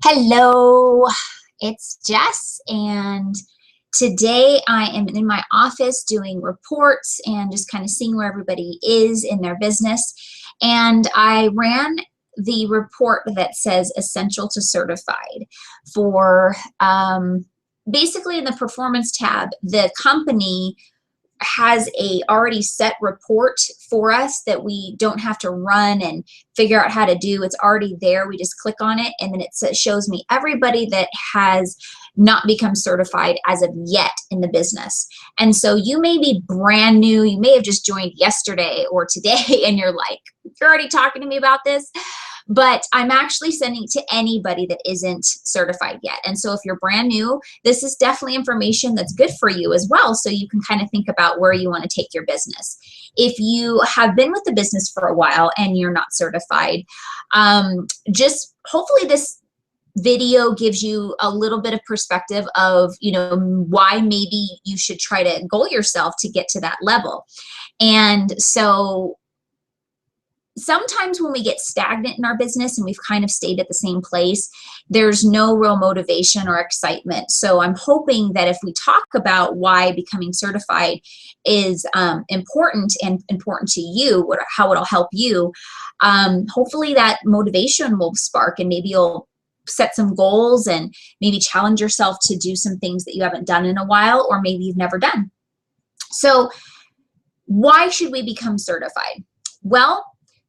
Hello, it's Jess, and today I am in my office doing reports and just kind of seeing where everybody is in their business. And I ran the report that says Essential to Certified for basically in the performance tab, the company has a already set report for us that we don't have to run and figure out how to do. It's already there. We just click on it and then it shows me everybody that has not become certified as of yet in the business. And so you may be brand new. You may have just joined yesterday or today and you're like, you're already talking to me about this. But I'm actually sending it to anybody that isn't certified yet. And so if you're brand new, this is definitely information that's good for you as well, so you can kind of think about where you want to take your business. If you have been with the business for a while and you're not certified, just hopefully this video gives you a little bit of perspective of, why maybe you should try to goal yourself to get to that level. And so sometimes when we get stagnant in our business and we've kind of stayed at the same place, there's no real motivation or excitement. So I'm hoping that if we talk about why becoming certified is important and important to you, how it'll help you, hopefully that motivation will spark and maybe you'll set some goals and maybe challenge yourself to do some things that you haven't done in a while or maybe you've never done. So why should we become certified? Well,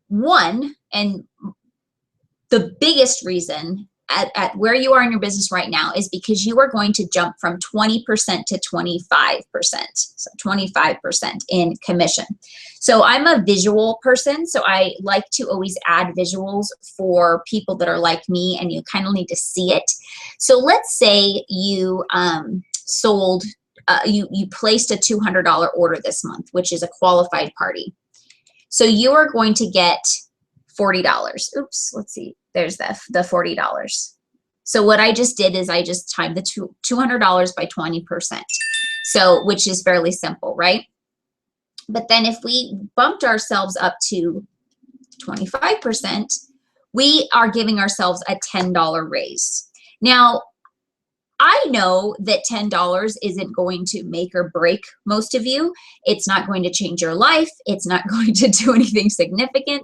one, and the biggest reason at where you are in your business right now is because you are going to jump from 20% to 25%, so 25% in commission. So I'm a visual person, so I like to always add visuals for people that are like me, and you kind of need to see it. So let's say you you placed a $200 order this month, which is a qualified party. So you are going to get $40. Oops, let's see. There's the $40. So what I just did is I just timed the $200 by 20%. So, which is fairly simple, right? But then if we bumped ourselves up to 25%, we are giving ourselves a $10 raise. Now, I know that $10 isn't going to make or break most of you. It's not going to change your life. It's not going to do anything significant.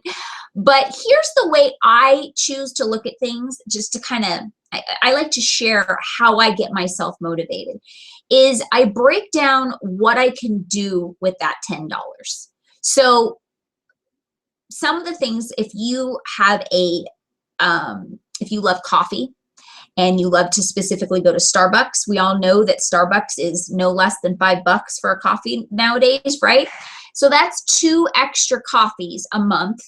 But here's the way I choose to look at things, just to kind of, I like to share how I get myself motivated, is I break down what I can do with that $10. So some of the things, if you have if you love coffee, and you love to specifically go to Starbucks. We all know that Starbucks is no less than $5 for a coffee nowadays, right? So that's 2 extra coffees a month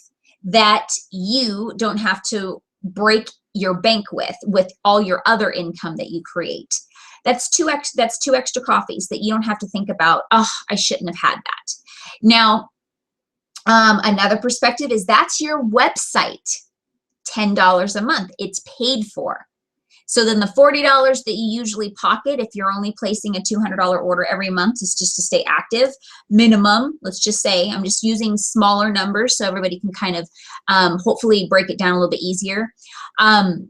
that you don't have to break your bank with all your other income that you create. That's two extra coffees that you don't have to think about, oh, I shouldn't have had that. Now, another perspective is that's your website, $10 a month. It's paid for. So then the $40 that you usually pocket, if you're only placing a $200 order every month, is just to stay active. Minimum, let's just say, I'm just using smaller numbers so everybody can kind of hopefully break it down a little bit easier. $40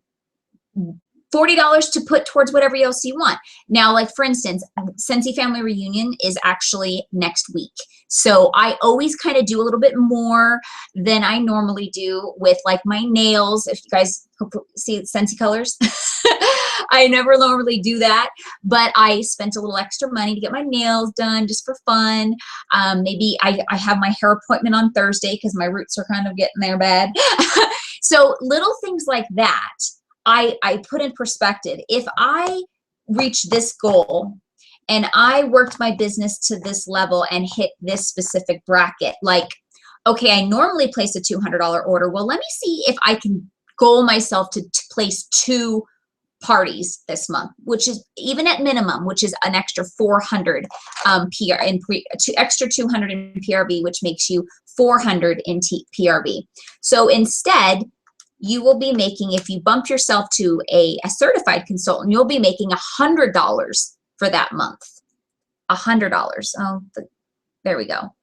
to put towards whatever else you want. Now, like for instance, Scentsy Family Reunion is actually next week. So I always kind of do a little bit more than I normally do with like my nails. If you guys see Scentsy colors, I never normally do that, but I spent a little extra money to get my nails done just for fun. Maybe I have my hair appointment on Thursday because my roots are kind of getting there bad. So little things like that, I put in perspective. If I reach this goal and I worked my business to this level and hit this specific bracket, like, okay, I normally place a $200 order. Well, let me see if I can goal myself to place 2 parties this month, which is even at minimum, which is an extra 400 extra 200 in PRV, which makes you 400 in PRV. So instead, you will be making, if you bump yourself to a certified consultant, you'll be making $100 for that month. $100. Oh, there we go.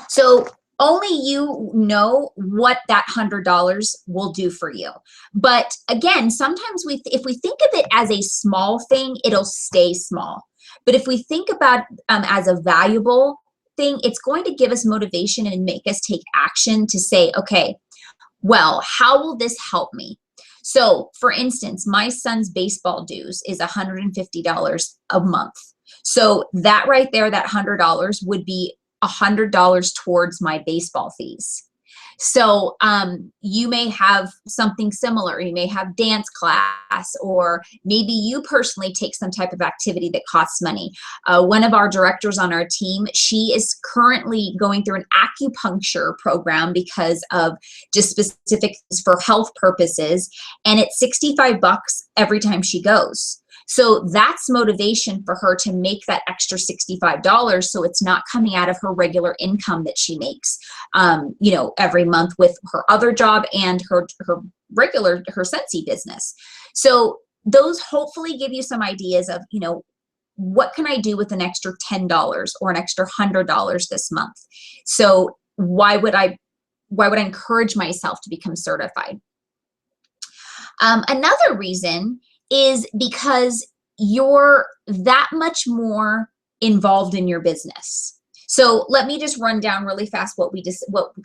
So only you know what that $100 will do for you. But again, sometimes if we think of it as a small thing, it'll stay small. But if we think about as a valuable thing, it's going to give us motivation and make us take action to say, okay, well, how will this help me? So for instance, my son's baseball dues is $150 a month. So that right there, that $100 would be $100 towards my baseball fees. So you may have something similar. You may have dance class, or maybe you personally take some type of activity that costs money. One of our directors on our team, she is currently going through an acupuncture program because of just specific for health purposes, and it's 65 bucks every time she goes. So that's motivation for her to make that extra $65, so it's not coming out of her regular income that she makes, you know, every month with her other job and her Scentsy business. So those hopefully give you some ideas of, you know, what can I do with an extra $10 or an extra $100 this month? So why would I encourage myself to become certified? Another reason is because you're that much more involved in your business. So let me just run down really fast what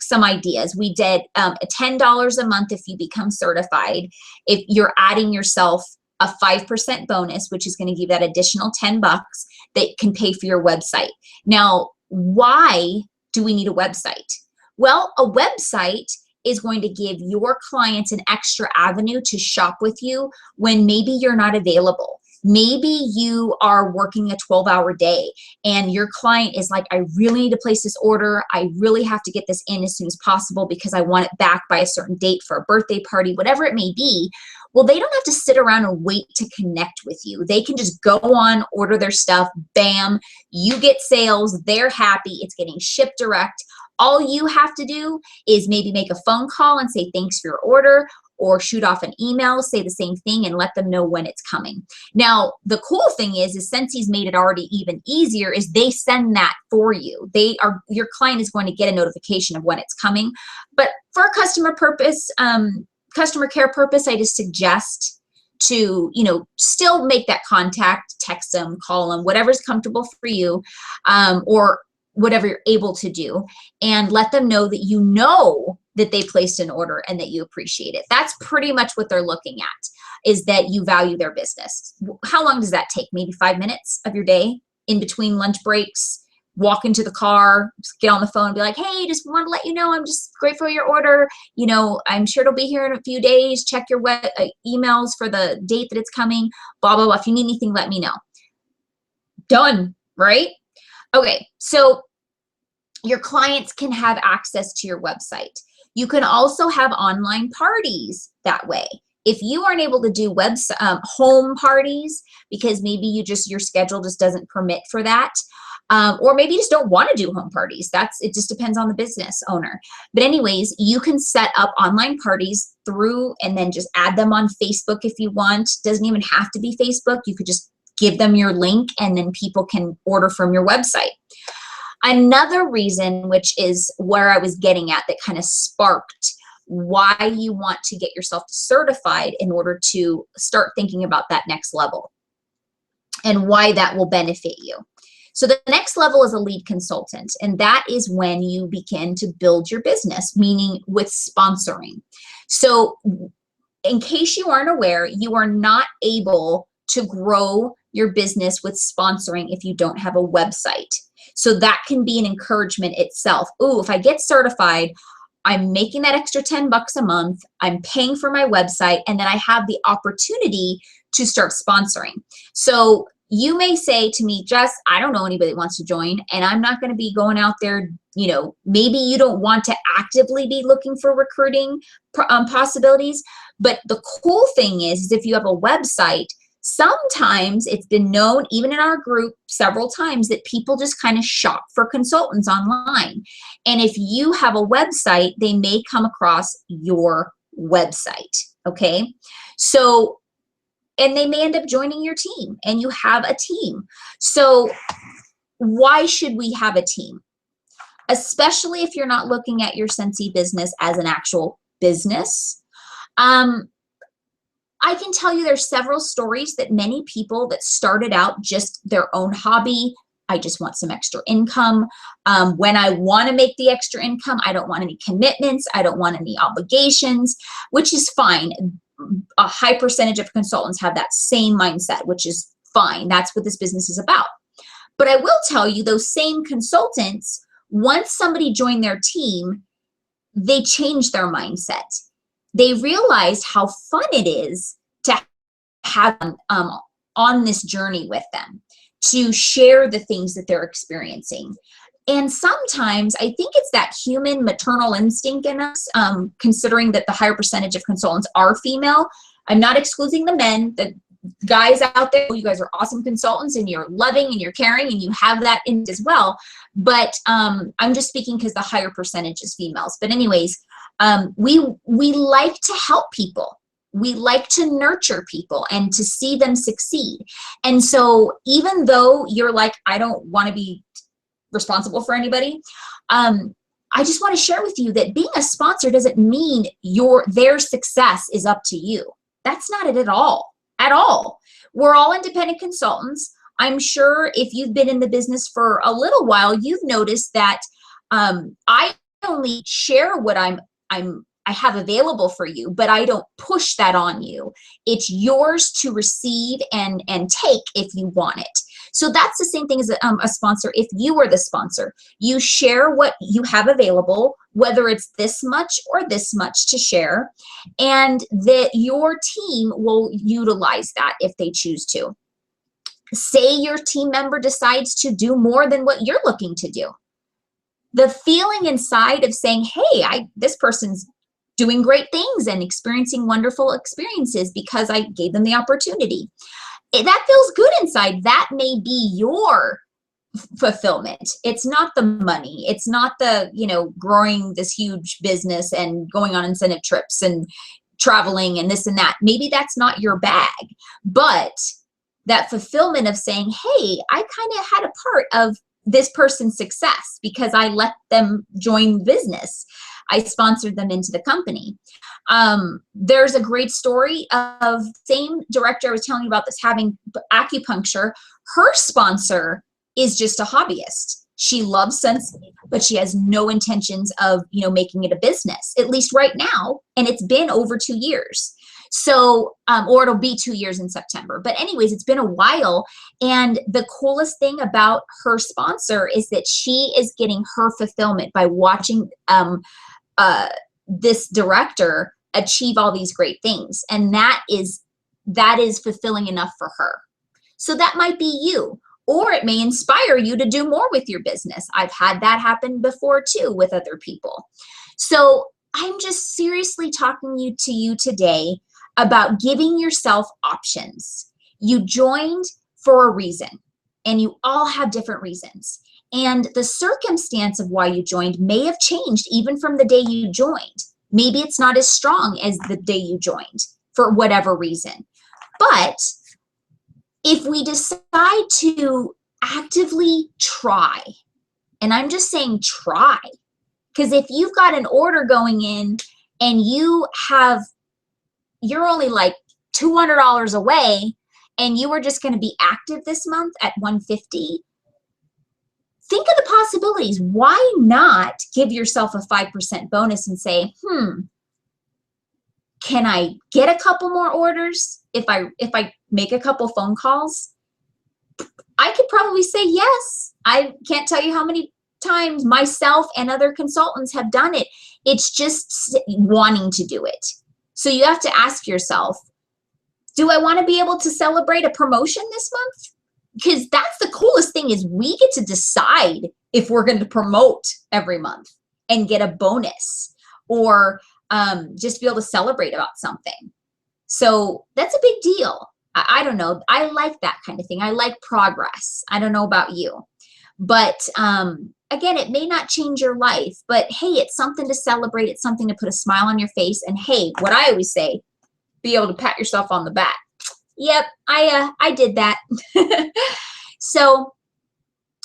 some ideas. We did $10 a month if you become certified. If you're adding yourself a 5% bonus, which is going to give that additional 10 bucks that can pay for your website. Now, why do we need a website? Well, a website is going to give your clients an extra avenue to shop with you when maybe you're not available. Maybe you are working a 12-hour day and your client is like, I really need to place this order. I really have to get this in as soon as possible because I want it back by a certain date for a birthday party, whatever it may be. Well, they don't have to sit around and wait to connect with you. They can just go on, order their stuff, bam, you get sales, they're happy, it's getting shipped direct. All you have to do is maybe make a phone call and say thanks for your order, or shoot off an email, say the same thing, and let them know when it's coming. Now, the cool thing is Scentsy's made it already even easier, is they send that for you. Your client is going to get a notification of when it's coming. But for a customer care purpose, I just suggest to, you know, still make that contact, text them, call them, whatever's comfortable for you, or whatever you're able to do, and let them know that you know that they placed an order and that you appreciate it. That's pretty much what they're looking at, is that you value their business. How long does that take? Maybe 5 minutes of your day in between lunch breaks, walk into the car, get on the phone and be like, hey, just want to let you know I'm just grateful for your order. You know, I'm sure it'll be here in a few days. Check your emails for the date that it's coming, blah, blah, blah. If you need anything, let me know. Done, right? Okay, so your clients can have access to your website. You can also have online parties that way. If you aren't able to do home parties because maybe your schedule just doesn't permit for that, or maybe you just don't want to do home parties. It just depends on the business owner. But anyways, you can set up online parties and then just add them on Facebook if you want. Doesn't even have to be Facebook. You could just give them your link and then people can order from your website. Another reason, which is where I was getting at, that kind of sparked why you want to get yourself certified in order to start thinking about that next level and why that will benefit you. So the next level is a lead consultant, and that is when you begin to build your business, meaning with sponsoring. So in case you aren't aware, you are not able to grow your business with sponsoring if you don't have a website. So that can be an encouragement itself. Ooh, if I get certified, I'm making that extra 10 bucks a month, I'm paying for my website, and then I have the opportunity to start sponsoring. So you may say to me, Jess, I don't know anybody that wants to join, and I'm not going to be going out there, you know, maybe you don't want to actively be looking for recruiting possibilities, but the cool thing is if you have a website, sometimes it's been known, even in our group several times, that people just kind of shop for consultants online. And if you have a website, they may come across your website, okay? So, and they may end up joining your team, and you have a team. So why should we have a team? especially if you're not looking at your Scentsy business as an actual business. I can tell you there's several stories that many people that started out just their own hobby. I just want some extra income. When I want to make the extra income, I don't want any commitments. I don't want any obligations, which is fine. A high percentage of consultants have that same mindset, which is fine. That's what this business is about. But I will tell you, those same consultants, once somebody joined their team, they changed their mindset. They realized how fun it is to have them on this journey with them, to share the things that they're experiencing. And sometimes I think it's that human maternal instinct in us, considering that the higher percentage of consultants are female. I'm not excluding the men, the guys out there, you guys are awesome consultants and you're loving and you're caring and you have that in as well. But I'm just speaking because the higher percentage is females. But anyways, we like to help people. We like to nurture people and to see them succeed. And so even though you're like, I don't want to be responsible for anybody, I just want to share with you that being a sponsor doesn't mean their success is up to you. That's not it at all. At all. We're all independent consultants. I'm sure if you've been in the business for a little while, you've noticed that I only share what I have available for you, but I don't push that on you. It's yours to receive and take if you want it. So that's the same thing as a sponsor. If you were the sponsor, you share what you have available, whether it's this much or this much to share, and that your team will utilize that if they choose to. Say your team member decides to do more than what you're looking to do. The feeling inside of saying, hey, this person's doing great things and experiencing wonderful experiences because I gave them the opportunity. That feels good inside. That may be your fulfillment. It's not the money. It's not the, growing this huge business and going on incentive trips and traveling and this and that. Maybe that's not your bag, but that fulfillment of saying, hey, I kind of had a part of this person's success because I let them join business. I sponsored them into the company. There's a great story of same director I was telling you about that's having acupuncture. Her sponsor is just a hobbyist. She loves Scentsy, but she has no intentions of, making it a business, at least right now. And it's been over 2 years. So, or it'll be 2 years in September. But anyways, it's been a while. And the coolest thing about her sponsor is that she is getting her fulfillment by watching this director achieve all these great things. And that is fulfilling enough for her. So that might be you, or it may inspire you to do more with your business. I've had that happen before too with other people. So I'm just seriously talking to you today about giving yourself options. You joined for a reason, and you all have different reasons. And the circumstance of why you joined may have changed even from the day you joined. Maybe it's not as strong as the day you joined for whatever reason. But if we decide to actively try, and I'm just saying try, because if you've got an order going in and you're only like $200 away and you were just going to be active this month at $150, think of the possibilities. Why not give yourself a 5% bonus and say, can I get a couple more orders if I make a couple phone calls? I could probably say yes. I can't tell you how many times myself and other consultants have done it. It's just wanting to do it. So you have to ask yourself, do I want to be able to celebrate a promotion this month? Because that's the coolest thing, is we get to decide if we're going to promote every month and get a bonus, or just be able to celebrate about something. So that's a big deal. I don't know. I like that kind of thing. I like progress. I don't know about you. But again, it may not change your life, but hey, it's something to celebrate. It's something to put a smile on your face. And hey, what I always say, be able to pat yourself on the back. Yep, I did that. So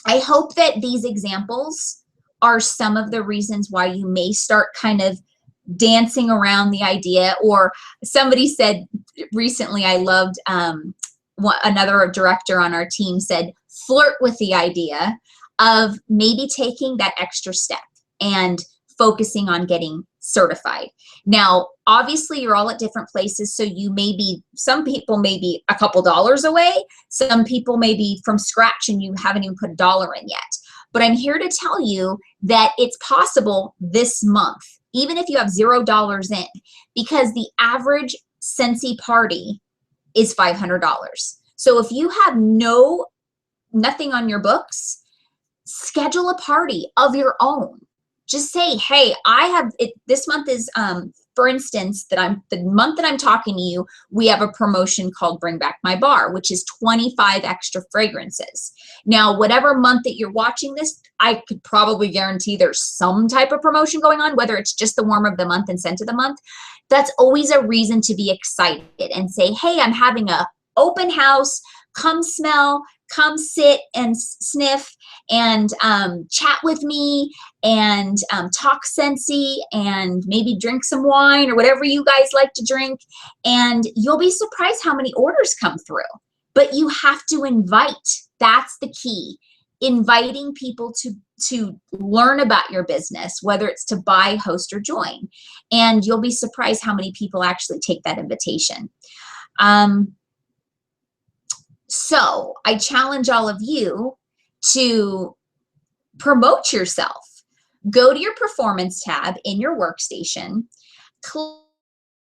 I hope that these examples are some of the reasons why you may start kind of dancing around the idea. Or somebody said recently, I loved another director on our team said, flirt with the idea of maybe taking that extra step and focusing on getting certified. Now, obviously you're all at different places, so you may be, some people may be a couple dollars away, some people may be from scratch and you haven't even put a dollar in yet. But I'm here to tell you that it's possible this month, even if you have $0 in, because the average Scentsy party is $500. So if you have nothing on your books, schedule a party of your own. Just say, hey, I have it. This month is, for instance, the month that I'm talking to you, we have a promotion called Bring Back My Bar, which is 25 extra fragrances. Now, whatever month that you're watching this, I could probably guarantee there's some type of promotion going on, whether it's just the warm of the month and scent of the month. That's always a reason to be excited and say, hey, I'm having a open house. Come smell, come sit and sniff and chat with me and talk Scentsy and maybe drink some wine or whatever you guys like to drink. And you'll be surprised how many orders come through. But you have to invite. That's the key. Inviting people to learn about your business, whether it's to buy, host, or join. And you'll be surprised how many people actually take that invitation. So I challenge all of you to promote yourself. Go to your performance tab in your workstation, click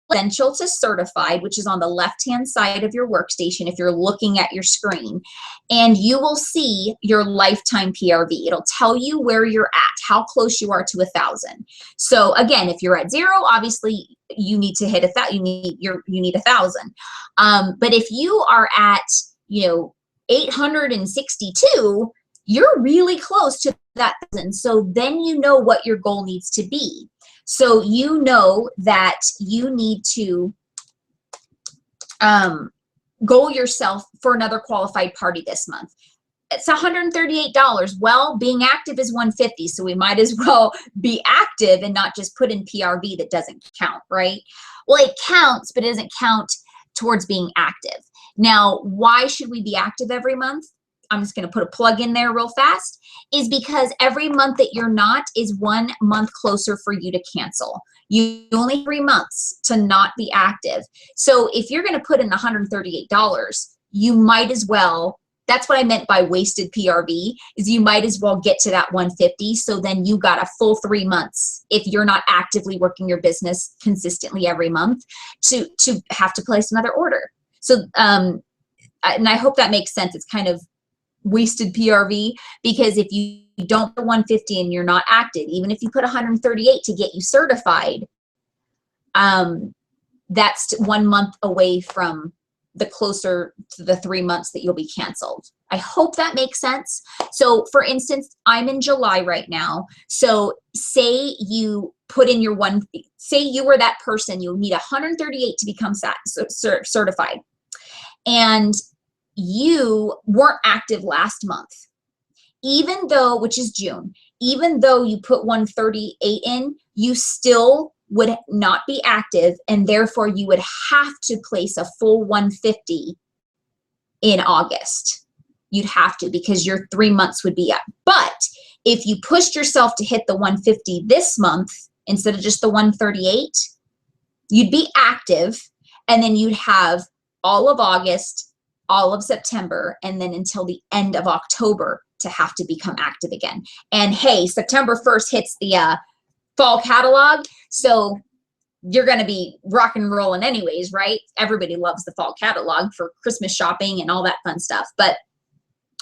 Essential to Certified, which is on the left-hand side of your workstation if you're looking at your screen, and you will see your lifetime PRV. It'll tell you where you're at, how close you are to 1,000. So again, if you're at 0, obviously you need to hit 1,000. You need 1,000. But if you are at 862, you're really close to that 1,000. So then you know what your goal needs to be. So you know that you need to goal yourself for another qualified party this month. It's $138. Well, being active is $150, so we might as well be active and not just put in PRV that doesn't count, right? Well, it counts, but it doesn't count towards being active. Now, why should we be active every month? I'm just going to put a plug in there real fast, is because every month that you're not is 1 month closer for you to cancel. You only have 3 months to not be active. So if you're going to put in $138, you might as well, that's what I meant by wasted PRV, is you might as well get to that 150. So then you got a full 3 months if you're not actively working your business consistently every month to have to place another order. So, and I hope that makes sense. It's kind of wasted PRV, because if you don't put 150 and you're not active, even if you put 138 to get you certified, that's 1 month away from the closer to the 3 months that you'll be canceled. I hope that makes sense. So for instance, I'm in July right now. So say you put in your say you were that person, you'll need 138 to become certified. And you weren't active last month, even though, which is June, even though you put 138 in, you still would not be active, and therefore you would have to place a full 150 in August. You'd have to, because your 3 months would be up. But if you pushed yourself to hit the 150 this month instead of just the 138, you'd be active, and then you'd have all of August, all of September, and then until the end of October to have to become active again. And hey, September 1st hits the fall catalog, so you're going to be rock and rolling anyways, right? Everybody loves the fall catalog for Christmas shopping and all that fun stuff. But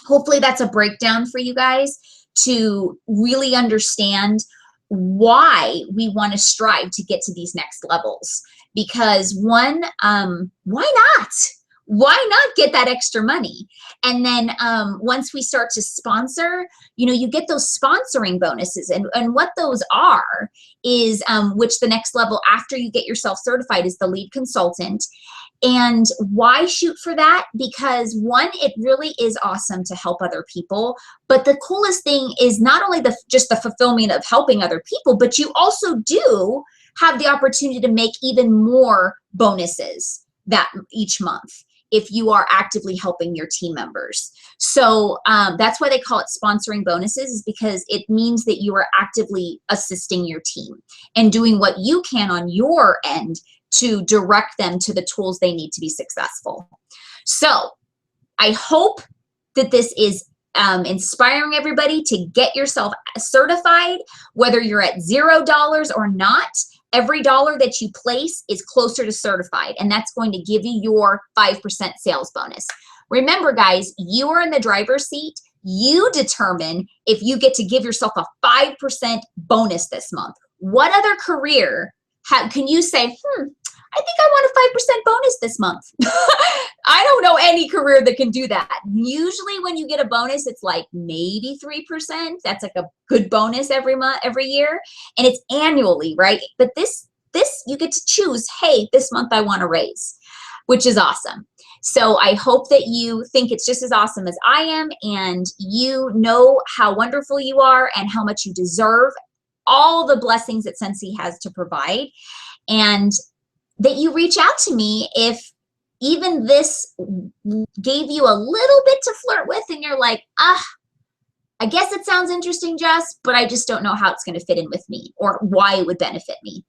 hopefully that's a breakdown for you guys to really understand why we want to strive to get to these next levels. Because one, why not? why not get that extra money? And then once we start to sponsor, you know, you get those sponsoring bonuses. And what those are is, which the next level after you get yourself certified is the lead consultant. And why shoot for that? Because one, it really is awesome to help other people. But the coolest thing is not only just the fulfillment of helping other people, but you also do have the opportunity to make even more bonuses that each month if you are actively helping your team members. So that's why they call it sponsoring bonuses, is because it means that you are actively assisting your team and doing what you can on your end to direct them to the tools they need to be successful. So I hope that this is inspiring everybody to get yourself certified, whether you're at $0 or not. Every dollar that you place is closer to certified, and that's going to give you your 5% sales bonus. Remember, guys, you are in the driver's seat. You determine if you get to give yourself a 5% bonus this month. What other career can you say, I think I want a 5% bonus this month? I don't know any career that can do that. Usually when you get a bonus, it's like maybe 3%. That's like a good bonus every month, every year. And it's annually, right? But this you get to choose, hey, this month I want to raise, which is awesome. So I hope that you think it's just as awesome as I am, and you know how wonderful you are and how much you deserve all the blessings that Scentsy has to provide. And that you reach out to me if even this gave you a little bit to flirt with and you're like, I guess it sounds interesting, Jess, but I just don't know how it's going to fit in with me or why it would benefit me.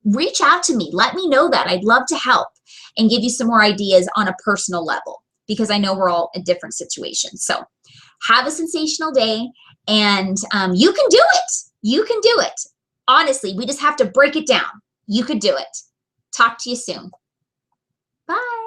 Reach out to me. Let me know that. I'd love to help and give you some more ideas on a personal level, because I know we're all in different situations. So have a sensational day, and you can do it. You can do it. Honestly, we just have to break it down. You could do it. Talk to you soon. Bye.